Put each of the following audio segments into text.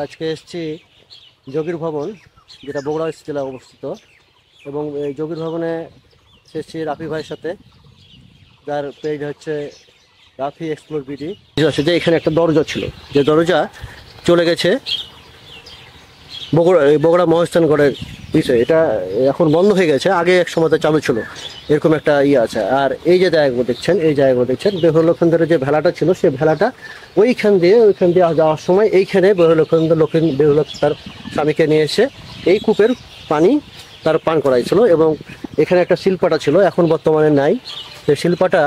আজকে এসেছি যোগীর ভবন, যেটা বগুড়া জেলায় অবস্থিত। এবং এই যোগীর ভবনে এসেছি রাফি ভাইয়ের সাথে, যার পেজ হচ্ছে রাফি এক্সপ্লোর বিডি। যে এখানে একটা দরজা ছিল, যে দরজা চলে গেছে বগুড়া মহাস্থানগড়ের বিষয়। এটা এখন বন্ধ হয়ে গেছে, আগে এক সময়তে চালু ছিল, এরকম একটা ইয়ে আছে। আর এই যে জায়গাগুলো দেখছেন, এই জায়গাগুলো দেখছেন, বেহুলক্ষেন্দ্রের যে ভেলাটা ছিল, সেই ভেলাটা ওইখান দিয়ে যাওয়ার সময় এইখানে বেহুলক্ষেন্দ্র তার স্বামীকে নিয়ে এসে এই কূপের পানি তার পান করাইছিল। এবং এখানে একটা শিল্পাটা ছিল, এখন বর্তমানে নাই। সেই শিল্পাটা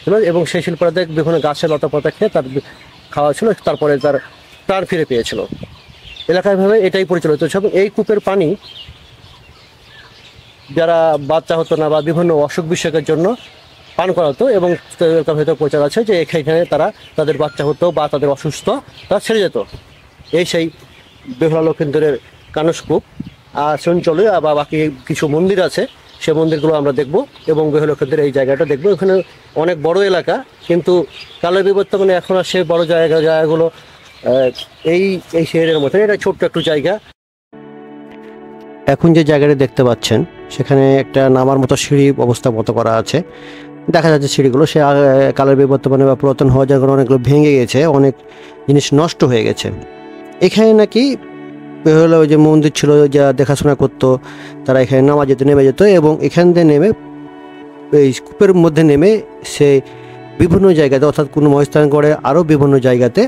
ছিল এবং সেই শিল্পাটাতে বিভিন্ন গাছের লতা পাতা খেয়ে তার খাওয়া ছিল, তারপরে তার প্রাণ ফিরে পেয়েছিল। এলাকায় ভাবে এটাই পরিচালিত ছিল। এই কূপের পানি যারা বাচ্চা হতো না বা বিভিন্ন অসুখ বিসুখের জন্য পান করা হতো, এবং এলাকার ভেতর প্রচার আছে যে এখানে তাদের বাচ্চা হতো বা তাদের অসুস্থ তা ছেড়ে যেত। এই সেই বেহুলা লক্ষিন্দরের কানসকূপ। আর অঞ্চলে বা বাকি কিছু মন্দির আছে, সে মন্দিরগুলো আমরা দেখব এবং বেহুলা লক্ষিন্দরের এই জায়গাটা দেখব। এখানে অনেক বড় এলাকা, কিন্তু কালের বিবর্তমানে এখন আর সে বড় জায়গাগুলো এই শহরের মতো এটা ছোট্ট একটু জায়গা। এখন যে জায়গাটা দেখতে পাচ্ছেন, সেখানে একটা নামার মতো সিঁড়ি অবস্থা মতো করা আছে। দেখা যাচ্ছে সিঁড়িগুলো সে কালের বিবর্তমানে বা পুরাতন হওয়ার জায়গাগুলো অনেকগুলো ভেঙে গেছে, অনেক জিনিস নষ্ট হয়ে গেছে। এখানে নাকি বেহুলা ওই যে মন্দির ছিল, যা দেখাশোনা করতো, তারা এখানে নেমে যেত এবং এখান থেকে নেমে এই কূপের মধ্যে নেমে সে বিভিন্ন জায়গাতে, অর্থাৎ কোনো মহাস্থানগড়ে আরও বিভিন্ন জায়গাতে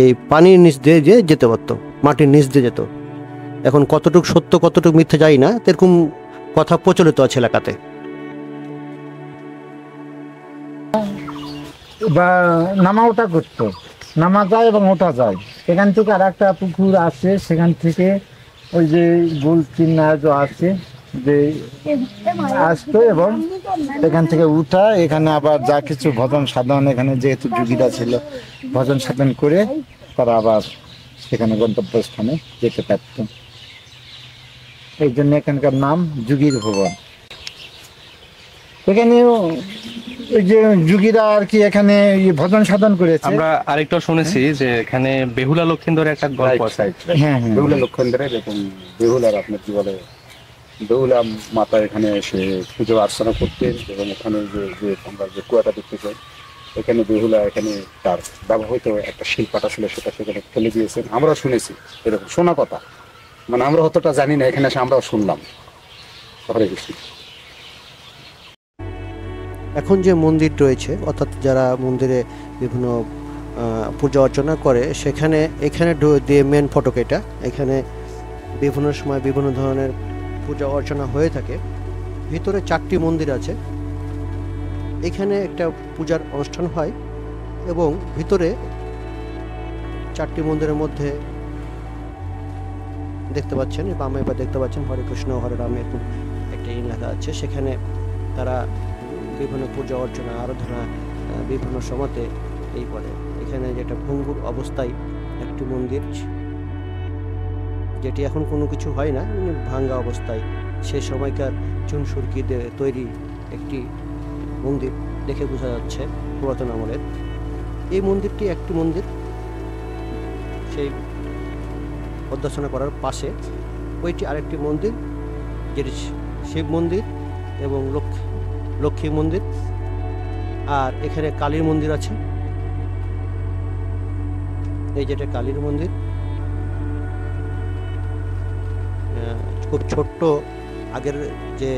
এই পানির নিচ দিয়ে যেতে পারতো, মাটির নিচ দিয়ে যেত। এখন কতটুকু সত্য কতটুকু মিথ্যে যাই না, এরকম কথা প্রচলিত আছে এলাকাতে। বা নামা ওঠা করতো, নামা যায় এবং ওঠা যায়। এখান থেকে আর একটা পুকুর আছে, সেখান থেকে ওই যে গোল চিহ্ন আছে যে আসতো এবং এখান থেকে উঠা, এখানে আবার যা কিছু ভজন সাধন, এখানে যেহেতু যুগীরা ছিল, ভজন সাধন করে তারা আবার সেখানে গন্তব্যস্থানে যেতে পারত। এই জন্য এখানকার নাম যুগীর ভবন। এখানেও ওই যে যুগীরা আর কি এখানে ভজন সাধন করেছে। আমরা আরেকটা শুনেছি যে এখানে বেহুলা লক্ষিন্দরের একটা গল্প আছে। হ্যাঁ, বেহুলা লক্ষিন্দরের এরকম বেহুলার আপনার কি বলে, বেহুলা মাতা এখানে এসে পুজো অর্চনা করতেন। এবং ওখানে যে আমরা যে কুয়াটা দেখতে পাই, এখানে বেহুলা এখানে তার ব্যবহৃত একটা শিল্পাটা ছিল, সেটা সেখানে ফেলে দিয়েছেন। আমরা শুনেছি, এরকম শোনা কথা, মানে আমরা অতটা জানি না, এখানে এসে আমরাও শুনলাম। হরে কৃষ্ণ। এখন যে মন্দির রয়েছে, অর্থাৎ যারা মন্দিরে বিভিন্ন পূজা অর্চনা করে, এখানে দিয়ে মেন ফটক এটা। এখানে বিভিন্ন সময় বিভিন্ন ধরনের পূজা অর্চনা হয়ে থাকে। ভিতরে 4টি মন্দির আছে, এখানে একটা পূজার অনুষ্ঠান হয় এবং ভিতরে 4টি মন্দিরের মধ্যে দেখতে পাচ্ছেন বামে বা দেখতে পাচ্ছেন হরে কৃষ্ণ হরে রাম এরকম একটা লেখা আছে। সেখানে তারা বিভিন্ন পূজা অর্চনা আরাধনা বিভিন্ন সময়তে এই করে। এখানে যেটা ভঙ্গুর অবস্থায় একটি মন্দির, যেটি এখন কোনো কিছু হয় না, ভাঙ্গা অবস্থায় সে সময়কার চুন সুরকি দিয়ে তৈরি একটি মন্দির দেখে বোঝা যাচ্ছে পুরাতন আমলের। এই মন্দিরটি একটি মন্দির, সেই পদ্মাসনা করার পাশে ওইটি আরেকটি মন্দির, যেটি শিব মন্দির এবং লক্ষ্মী মন্দির। আর এখানে কালীর মন্দির আছে, এই যেটা কালীর মন্দির। খুব ছোট্ট আগের যে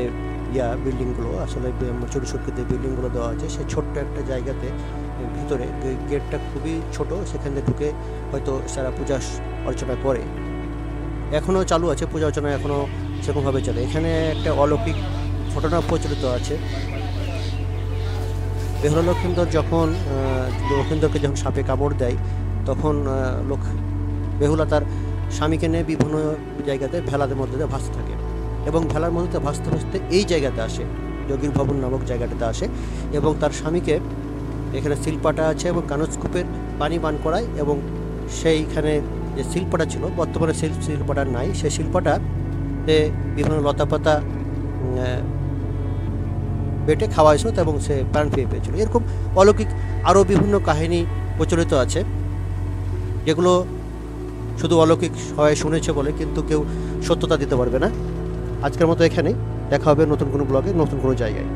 বিল্ডিংগুলো, আসলে ছোটো ছোটো বিল্ডিংগুলো দেওয়া আছে, সেই ছোট্ট একটা জায়গাতে ভিতরে গেটটা খুবই ছোট, সেখানে ঢুকে হয়তো সারা পূজা অর্চনা করে। এখনও চালু আছে পূজা অর্চনা, এখনও সেরকমভাবে চলে। এখানে একটা অলৌকিক ঘটনা প্রচলিত আছে। বেহুলা লক্ষিন্দর লক্ষিন্দরকে যখন সাপে কামড় দেয়, তখন বেহুলা তার স্বামীকে নিয়ে বিভিন্ন জায়গাতে ভেলাদের মধ্যে দিয়ে ভাসতে থাকে এবং ভেলার মধ্যে ভাসতে ভাসতে এই জায়গাতে আসে, যোগীর ভবন নামক জায়গাটাতে আসে এবং তার স্বামীকে এখানে শিল্পাটা আছে এবং কানসকূপের পানি পান করায়। এবং সেইখানে যে শিল্পটা ছিল, বর্তমানে শিল্পটা নাই, সেই শিল্পটাতে বিভিন্ন লতাপাতা বেটে খাওয়া হয়েছিল এবং সে প্রাণ পেয়ে পেয়েছিল। এরকম অলৌকিক আরও বিভিন্ন কাহিনী প্রচলিত আছে, যেগুলো শুধু অলৌকিক সবাই শুনেছে বলে কিন্তু কেউ সত্যতা দিতে পারবে না। আজকের মতো এখানেই, দেখা হবে নতুন কোনো ব্লগে নতুন কোনো জায়গায়।